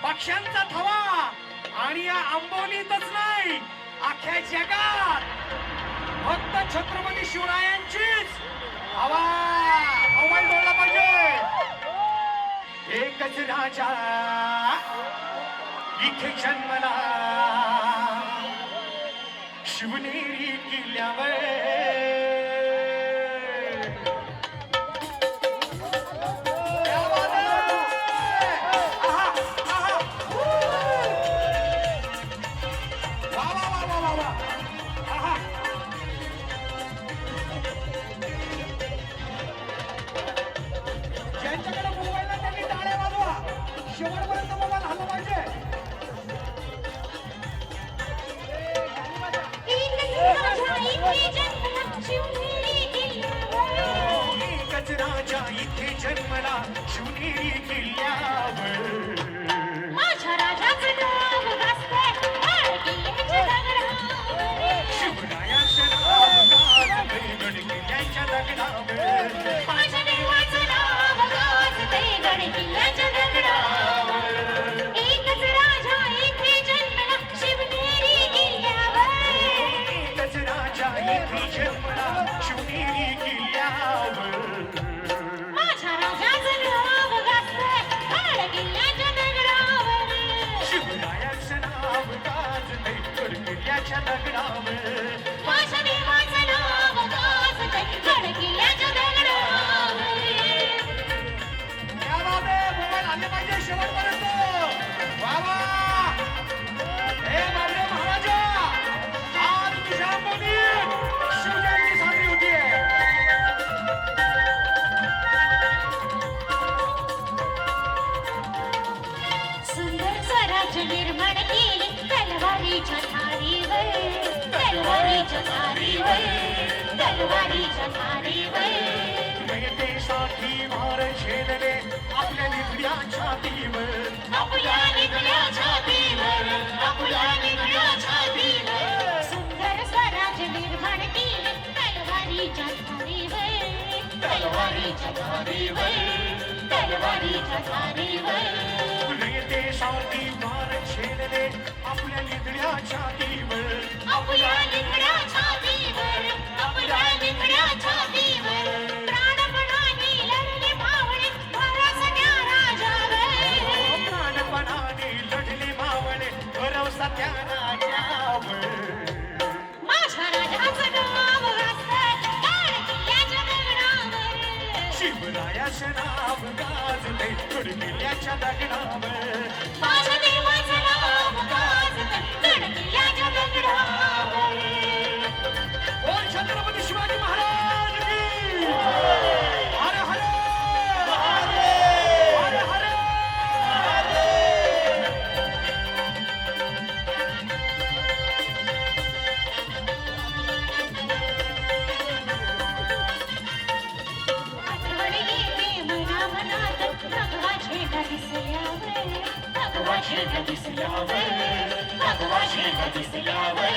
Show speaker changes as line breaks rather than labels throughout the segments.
पक्ष्यांचा थवा आणि या आंबोलीतच नाही अख्ख्या जगात फक्त छत्रपती शिवरायांचीच हवा. मोबाईल बोलला पाहिजे. एकच राजा इथे जन्मला शिवनेरी किल्ल्यावर. ज्यांच्याकडे मोबाईल नाही त्यांनी टाळ्या वाजवा. शेवटपर्यंत मोबाईल हल्ला पाहिजे. एकच राजा इथे जन्मला शिवनेरी किल्ल्यावर.
माझ्या राजाचं नाव गाजतंय किल्ल्याच्या दगडावर.
शिवरायांचं नाव गाजतंय गड किल्ल्याच्या दगडावर.
माझ्या देवाचं नाव गाजतंय गड किल्ल्याच्या दगडावर. एकच राजा इथे जन्मला शिवनेरी किल्ल्यावर.
एकच राजा इथे जन्मला शिवनेरी किल्ल्यावर.
माझ्या राजाचं नाव गाजतंय गड किल्ल्याच्या दगडावर.
शिवरायांचं नाव गाजतंय गड किल्ल्याच्या दगडावर.
माझ्या देवाचं नाव गाजतंय गड किल्ल्याच्या दगडावर.
या बाबे मोबाईल आले पाहिजे शेवटपर्यंत. बाबा हे बाबरे महाराजा आज तुझ्या मुलीत शिवजयंती साजरी होतीये.
सुंदर स्वराज्य निर्माण केले तलवारीच्या धारीवर. तलवारीच्या धारीवर. तलवारीच्या धारीवर.
जनतेसाठी भार झेलले आपल्या निधड्या छातीवर.
आपल्या निधड्या छातीवर. आपल्या निधड्या छातीवर. सुंदर स्वराज्य निर्माण केले तलवारीच्या धारीवर. तलवारीच्या धारीवर. तलवारीच्या धारीवर.
जनतेसाठी भार झेलले आपल्या निधड्या छातीवर.
आपल्या निधड्या छातीवर. आपल्या निधड्या छातीवर. प्राणपणाने लढले मावळे भरोसा त्या राजावर.
प्राणपणाने लढले मावळे भरवसा त्या राजावर.
माझ्या राजाचं नाव गाजतंय गड किल्ल्याच्या दगडावर.
शिवरायाचं नाव गाजतंय गड किल्ल्याच्या दगडावर.
माझ्या देवाचं नाव गाजतंय गड किल्ल्याच्या दगडावर.
बोल छत्रपती शिवाजी महाराज की. हर हर हर हर.
आठवण येते मना मनात भगवा झेंडा दिसल्यावर. भगवा झेंडा दिसल्यावर. भगवा झेंडा दिसल्यावर.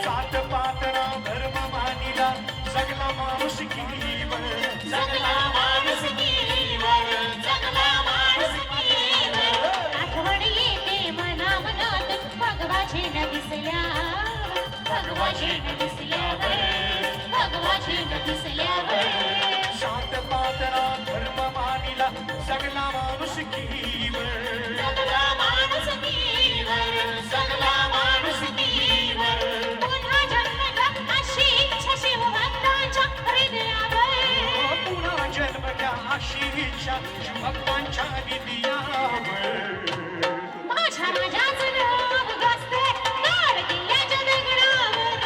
जात पातना धर्म मानिला सगळा माणूस किनीवर.
जगला माणूस कीवर. जगला माणूस कीवर. आठवण येते मना मनात भगवा झेंडा दिसल्यावर. भगवा झेंडा दिसल्यावर. भगवा झेंडा दिसल्यावर.
शांत पातना धर्म मानिला सगळा माणूस किनीवर.
सगळा माणूस कीवर. सगळा माणूस कीवर. पुन्हा जन्मला अशी इच्छा शिवभक्तांच्या हृदयावर.
पुन्हा जन्म द्या अशी इच्छा शिवभक्तांच्या हृदयावर.
माझ्या राजाचं नाव गाजतंय गड किल्ल्याच्या दगडावर.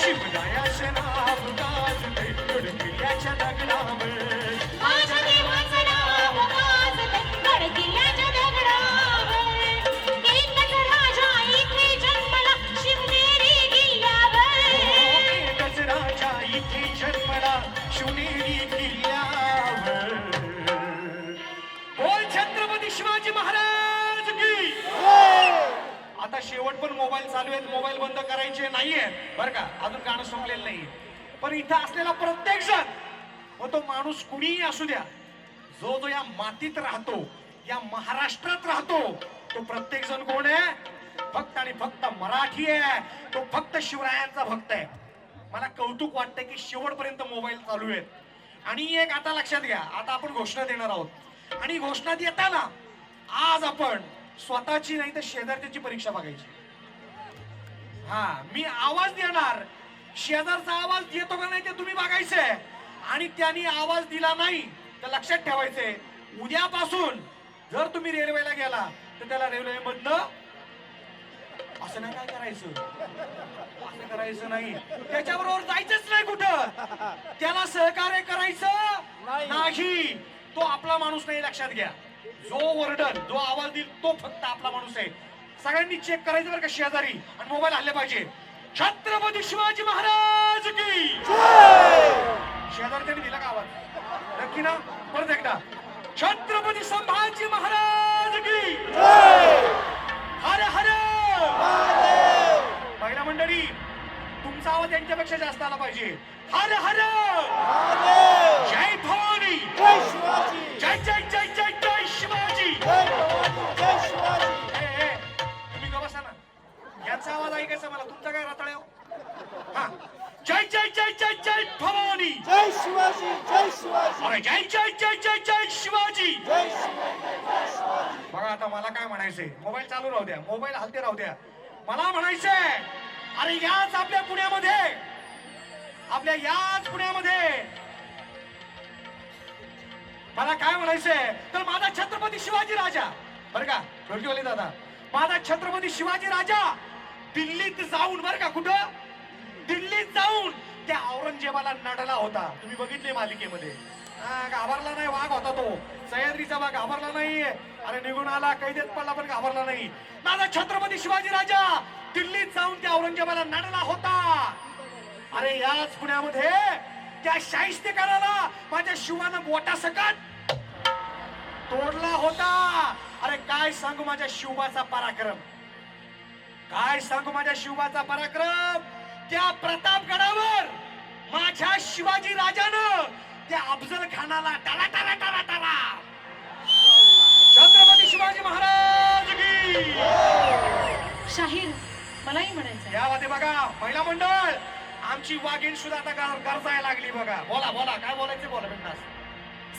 शिवरायाचं नाव गाजतंय गड किल्ल्याच्या दगडावर.
माझ्या देवाचं नाव गाजतंय गड किल्ल्याच्या दगडावर. एकच राजा इथे जन्मला शिवनेरी किल्ल्यावर.
एकच राजा इथे जन्मला शिवनेरी किल्ल्यावर. बोल छत्रपती शिवाजी महाराज की. आता शेवट पण मोबाईल चालू आहेत. मोबाईल बंद करायचे नाहीये बरं का. अजून गाणं संपलेलं नाही. पण इथं असलेला प्रत्येक जण व तो माणूस कुणीही असू द्या, जो जो या मातीत राहतो, या महाराष्ट्रात राहतो, तो प्रत्येक जण कोण आहे? फक्त आणि फक्त मराठी आहे. तो फक्त शिवरायांचा भक्त आहे. मला कौतुक वाटतंय की शेवटपर्यंत मोबाईल चालू आहेत. आणि एक आता लक्षात घ्या, आता आपण घोषणा देणार आहोत आणि घोषणा देताना आज आपण स्वतःची नाही तर शेजारच्याची परीक्षा बघायची. हा, मी आवाज देणार, शेजारचा आवाज देतो का नाही ते तुम्ही बघायचंय. आणि त्यांनी आवाज दिला नाही तर लक्षात ठेवायचंय, उद्यापासून जर तुम्ही रेल्वेला गेला तर त्याला रेल्वे मधनं असं नाही काय करायचं, असं करायचं नाही, त्याच्याबरोबर जायचंच नाही कुठं, त्याला सहकार्य करायचं नाही. तो आपला माणूस नाही, लक्षात घ्या. जो ओरडल, जो आवाज देईल तो फक्त आपला माणूस आहे. सगळ्यांनी चेक करायचं बरं का शेजारी, आणि मोबाईल हल्ले पाहिजे. छत्रपती शिवाजी महाराज की शेजारी त्यांनी दिला का आवाज? नक्की ना? परत एकदा, छत्रपती संभाजी महाराज की हर हर. महिला मंडळी, तुमचा आवाज यांच्यापेक्षा जास्त आला पाहिजे. हर हर, जय भवानी, जय जय जय जय जय शिवाजी. तुम्ही का बसा ना, यांचा आवाज ऐकायचा मला, तुमचा काय रताळ्या? हा, जय जय जय जय जय भवानी,
जय शिवाजी, जय शिवाजी,
अरे जय जय जय जय जय शिवाजी.
जय शिवाजी.
बघा आता मला काय म्हणायचंय, मोबाईल चालू राहू द्या, मोबाईल हलते राहू द्या. मला म्हणायचंय, अरे याच आपल्या पुण्यामध्ये, आपल्या याच पुण्यामध्ये मला काय म्हणायचंय, तर माझा छत्रपती शिवाजी राजा, बरं का ढोलकीवाले दादा, माझा छत्रपती शिवाजी राजा दिल्लीत जाऊन, बरं का कुठं, दिल्लीत जाऊन त्या औरंगजेबाला नडला होता. तुम्ही बघितले मालिकेमध्ये. घाबरला नाही, वाघ होता तो, सह्याद्रीचा वाघ, घाबरला नाही. अरे निघून आला, कैदेत पडला पण घाबरला नाही. माझा छत्रपती शिवाजी राजा दिल्लीत जाऊन त्या औरंगजेबाला नडला होता. अरे याच पुण्यामध्ये त्या शाहिस्तेकाराला माझ्या शिवानं बोटासकट तोडला होता. अरे काय सांगू माझ्या शिवबाचा पराक्रम, काय सांगू माझ्या शिवबाचा पराक्रम. त्या प्रतापगडावर माझ्या शिवाजी राजानं त्या अफजल खानाला टाळा टाळा टाळा टाळा. छत्रपती शिवाजी महाराज की.
शाहीर, मलाही म्हणायचं
या वादे बघा, महिला मंडळ, आमची वाघीण सुद्धा आता गरजायला लागली बघा. बोला बोला, काय बोलायचं बोला बिंदास.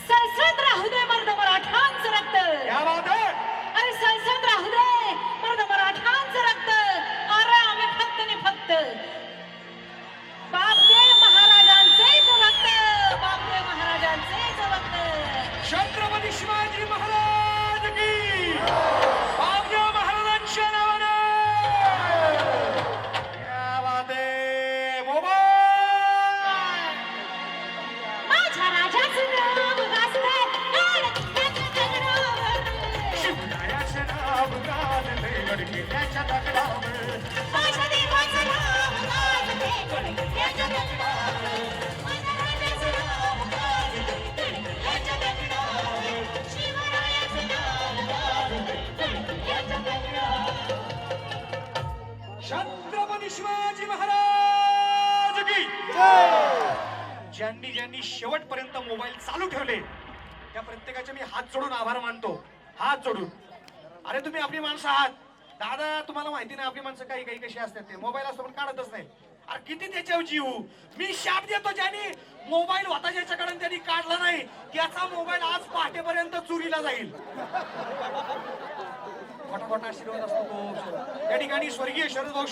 सळसळत राहू दे मर्द मराठांचं रक्त.
या वाद,
अरे सळसळत राहू दे मर्द मराठांचं रक्त. अरे आम्ही फक्त आणि फक्त बापदेव महाराजांचेच भक्त, बापदेव महाराजांचेच भक्त.
छत्रपती शिवाजी महाराज की. बापदेव महाराजांच्या नावानं. या वादे, मोबाईल.
माझ्या राजाचं नाव गाजतंय गडकिल्ल्याच्या दगडावर.
शिवरायाचं नाव गाजलंय गडकिल्ल्याच्या दगडावर.
माझ्या देवाचं नाव गाजतंय गडकिल्ल्याच्या दगडावर. माझ्या राजाचं नाव गाजतंय गडकिल्ल्याच्या दगडावर. शिवरायाचं नाव गाजतंय गडकिल्ल्याच्या दगडावर.
छत्रपती शिवाजी महाराज की. ज्यांनी ज्यांनी शेवटपर्यंत मोबाईल चालू ठेवले त्या प्रत्येकाचे मी हात जोडून आभार मानतो, हात जोडून. अरे तुम्ही आपली माणसं आहात दादा, तुम्हाला माहिती नाही आपली माणसं काही काही कशी असतात. ते मोबाईल असतो पण काढतच नाही. अरे किती त्याच्यावर जीव. मी शाप देतो, ज्यांनी मोबाईल होता ज्याच्याकडे त्यांनी काढला नाही, त्याचा मोबाईल आज पहाटेपर्यंत चोरीला जाईल. मोठा मोठा आशीर्वाद असतो तो. त्या ठिकाणी स्वर्गीय शरद भाऊ